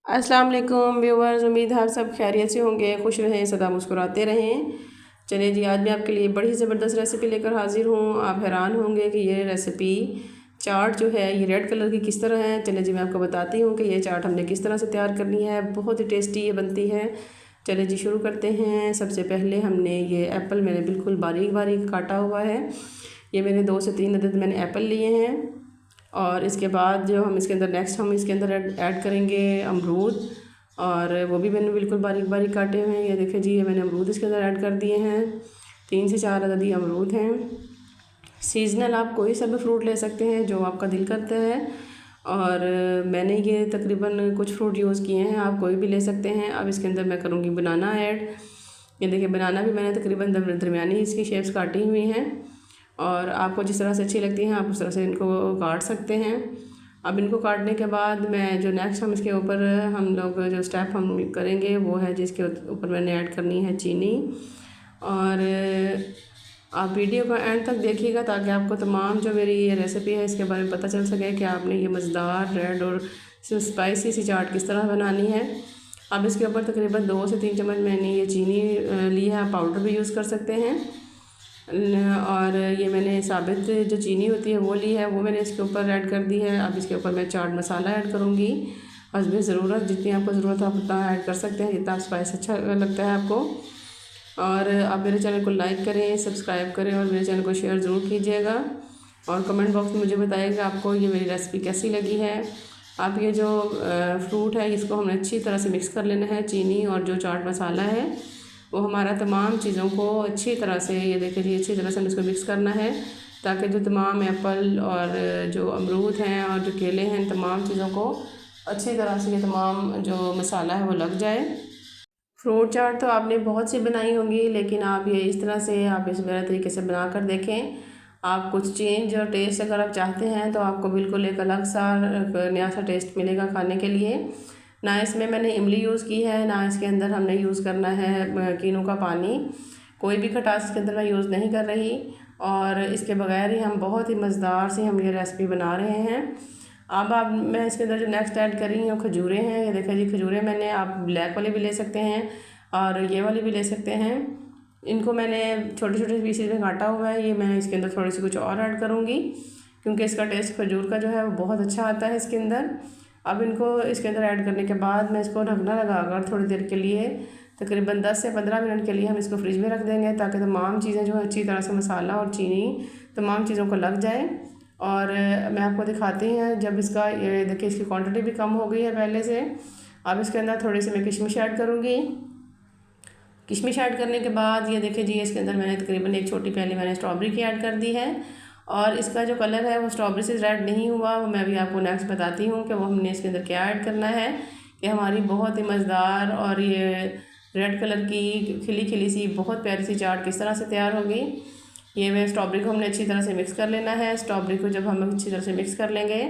अस्सलाम वालेकुम व्यूवर्स, उम्मीद है आप सब खैरियत से होंगे, खुश रहें, सदा मुस्कुराते रहें। चलिए जी, आज मैं आपके लिए बड़ी ज़बरदस्त रेसिपी लेकर हाज़िर हूँ। आप हैरान होंगे कि ये रेसिपी चाट जो है ये रेड कलर की किस तरह है। चलिए जी, मैं आपको बताती हूँ कि ये चाट हमने किस तरह से तैयार करनी है। बहुत ही टेस्टी ये बनती है। चलिए जी, शुरू करते हैं। सबसे पहले हमने ये एप्पल मैंने बिल्कुल बारीक बारीक काटा हुआ है। ये मैंने 2 से 3 अदद मैंने एप्पल लिए हैं। और इसके बाद जो हम इसके अंदर नेक्स्ट हम इसके अंदर ऐड करेंगे अमरूद, और वो भी मैंने बिल्कुल बारीक बारीक काटे हुए हैं। ये देखिए जी, ये मैंने अमरूद इसके अंदर ऐड कर दिए हैं। 3 से 4 अदद अमरूद हैं। सीजनल आप कोई सा भी फ्रूट ले सकते हैं जो आपका दिल करता है। और मैंने ये तकरीबन कुछ फ्रूट यूज़ किए हैं, आप कोई भी ले सकते हैं। अब इसके अंदर मैं करूँगी बनाना ऐड। ये देखिए, बनाना भी मैंने तकरीबन दरमियानी इसकी शेप्स काटी हुई हैं, और आपको जिस तरह से अच्छी लगती हैं आप उस तरह से इनको काट सकते हैं। अब इनको काटने के बाद मैं जो नेक्स्ट हम इसके ऊपर हम लोग जो स्टेप हम करेंगे वो है जिसके ऊपर मैंने ऐड करनी है चीनी। और आप वीडियो को एंड तक देखिएगा ताकि आपको तमाम जो मेरी ये रेसिपी है इसके बारे में पता चल सके कि आपने ये मज़ेदार रेड और स्पाइसी सी चाट किस तरह बनानी है। अब इसके ऊपर तकरीबन 2 से 3 चम्मच मैंने ये चीनी ली है, आप पाउडर भी यूज़ कर सकते हैं। और ये मैंने साबित जो चीनी होती है वो ली है, वो मैंने इसके ऊपर ऐड कर दी है। अब इसके ऊपर मैं चाट मसाला ऐड करूँगी। हस्बे ज़रूरत, जितनी आपको ज़रूरत है आप उतना ऐड कर सकते हैं, जितना स्पाइस अच्छा लगता है आपको। और आप मेरे चैनल को लाइक करें, सब्सक्राइब करें, और मेरे चैनल को शेयर ज़रूर कीजिएगा। और कमेंट बॉक्स में मुझे बताइएगा आपको ये मेरी रेसिपी कैसी लगी है। आप ये जो फ्रूट है इसको हमने अच्छी तरह से मिक्स कर लेना है। चीनी और जो चाट मसाला है वो हमारा तमाम चीज़ों को अच्छी तरह से, ये देखिए जी, अच्छी तरह से हमें इसको मिक्स करना है ताकि जो तमाम एप्पल और जो अमरूद हैं और जो केले हैं, तमाम चीज़ों को अच्छी तरह से ये तमाम जो मसाला है वो लग जाए। फ्रूट चाट तो आपने बहुत सी बनाई होंगी, लेकिन आप ये इस तरह से आप इस मेरे तरीके से बना कर देखें। आप कुछ चेंज और टेस्ट अगर आप चाहते हैं तो आपको बिल्कुल एक अलग सा नया सा टेस्ट मिलेगा खाने के लिए। ना इसमें मैंने इमली यूज़ की है, ना इसके अंदर हमने यूज़ करना है कीनू का पानी। कोई भी खटास इसके अंदर मैं यूज़ नहीं कर रही, और इसके बगैर ही हम बहुत ही मज़ेदार से हम ये रेसिपी बना रहे हैं। अब आप मैं इसके अंदर जो नेक्स्ट ऐड कर रही हूँ खजूरें हैं। ये देखिए जी, खजूरें मैंने, आप ब्लैक वाली भी ले सकते हैं और ये वाली भी ले सकते हैं। इनको मैंने छोटे छोटे पीसेज में काटा हुआ है। ये मैं इसके अंदर थोड़ी सी कुछ और ऐड करूँगी क्योंकि इसका टेस्ट खजूर का जो है वो बहुत अच्छा आता है इसके अंदर। अब इनको इसके अंदर ऐड करने के बाद मैं इसको ढकना लगाकर थोड़ी देर के लिए, तकरीबन 10 से 15 मिनट के लिए हम इसको फ्रिज में रख देंगे ताकि तमाम चीज़ें जो है अच्छी तरह से मसाला और चीनी तमाम चीज़ों को लग जाए। और मैं आपको दिखाती हैं जब इसका, ये देखिए इसकी क्वांटिटी भी कम हो गई है पहले से। अब इसके अंदर थोड़ी सी मैं किशमिश ऐड करूँगी। किशमिश ऐड करने के बाद ये देखिए जी, इसके अंदर मैंने तकरीबन एक छोटी प्याली मैंने स्ट्रॉबेरी की ऐड कर दी है। और इसका जो कलर है वो स्ट्रॉबेरी से रेड नहीं हुआ, वो मैं अभी आपको नेक्स्ट बताती हूँ कि वो हमने इसके अंदर क्या ऐड करना है कि हमारी बहुत ही मज़ेदार और ये रेड कलर की खिली खिली सी बहुत प्यारी सी चाट किस तरह से तैयार होगी। ये मैं स्ट्रॉबेरी को हमने अच्छी तरह से मिक्स कर लेना है। स्ट्रॉबेरी को जब हम अच्छी तरह से मिक्स कर लेंगे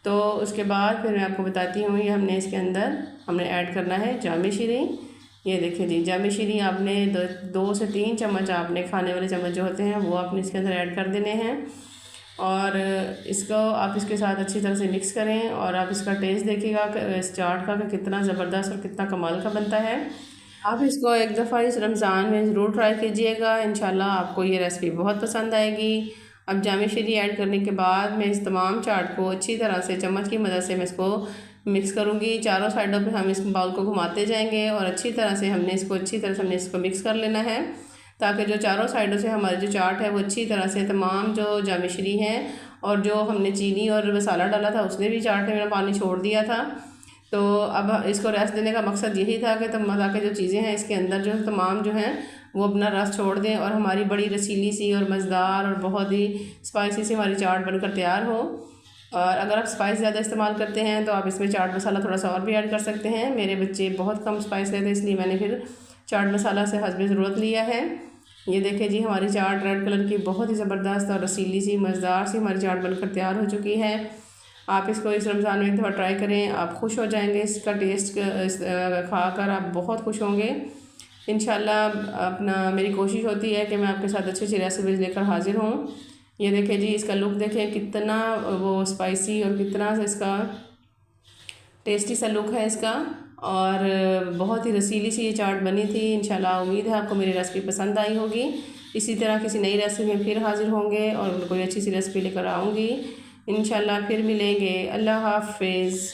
तो उसके बाद फिर मैं आपको बताती हूँ, ये हमने इसके अंदर हमने ऐड करना है जामे शीरी। ये देखिए जी, जामे शीरी आपने 2 से 3 चम्मच, आपने खाने वाले चम्मच जो होते हैं वो आपने इसके अंदर ऐड कर देने हैं। और इसको आप इसके साथ अच्छी तरह से मिक्स करें, और आप इसका टेस्ट देखिएगा इस चाट का कि कितना ज़बरदस्त और कितना कमाल का बनता है। आप इसको एक दफ़ा इस रमज़ान में ज़रूर ट्राई कीजिएगा, इंशाल्लाह आपको ये रेसिपी बहुत पसंद आएगी। अब जामे शीरी ऐड करने के बाद मैं इस तमाम चाट को अच्छी तरह से चम्मच की मदद से मैं इसको मिक्स करूँगी। चारों साइडों पे हम इस बाउल को घुमाते जाएंगे और अच्छी तरह से हमने इसको मिक्स कर लेना है ताकि जो चारों साइडों से हमारी जो चाट है वो अच्छी तरह से तमाम जो जामे शीरी हैं और जो हमने चीनी और मसाला डाला था उसने भी चाट में मेरा पानी छोड़ दिया था। तो अब इसको रेस्ट देने का मकसद यही था कि ताकि जो चीज़ें हैं इसके अंदर जो तमाम जो हैं वो अपना रस छोड़ दें और हमारी बड़ी रसीली सी और मज़ेदार और बहुत ही स्पाइसी सी हमारी चाट बनकर तैयार हो। और अगर आप स्पाइस ज़्यादा इस्तेमाल करते हैं तो आप इसमें चाट मसाला थोड़ा सा और भी ऐड कर सकते हैं। मेरे बच्चे बहुत कम स्पाइस लेते हैं, इसलिए मैंने फिर चाट मसाला से हस्बे ज़रूरत लिया है। ये देखिए जी, हमारी चाट रेड कलर की बहुत ही ज़बरदस्त और रसीली सी मज़ेदार सी हमारी चाट बनकर तैयार हो चुकी है। आप इसको इस रमज़ान में एक दफ़ा ट्राई करें, आप खुश हो जाएंगे। इसका टेस्ट खाकर आप बहुत खुश होंगे इंशाल्लाह। अपना मेरी कोशिश होती है कि मैं आपके साथ अच्छी अच्छी रेसिपीज़ लेकर हाज़िर हूँ। ये देखें जी, इसका लुक देखें कितना वो स्पाइसी और कितना सा इसका टेस्टी सा लुक है इसका और बहुत ही रसीली सी ये चाट बनी थी। इंशाल्लाह उम्मीद है आपको मेरी रेसिपी पसंद आई होगी। इसी तरह किसी नई रेसिपी में फिर हाज़िर होंगे और कोई अच्छी सी रेसिपी लेकर आऊँगी। इंशाल्लाह फिर मिलेंगे। अल्लाह हाफ़िज़।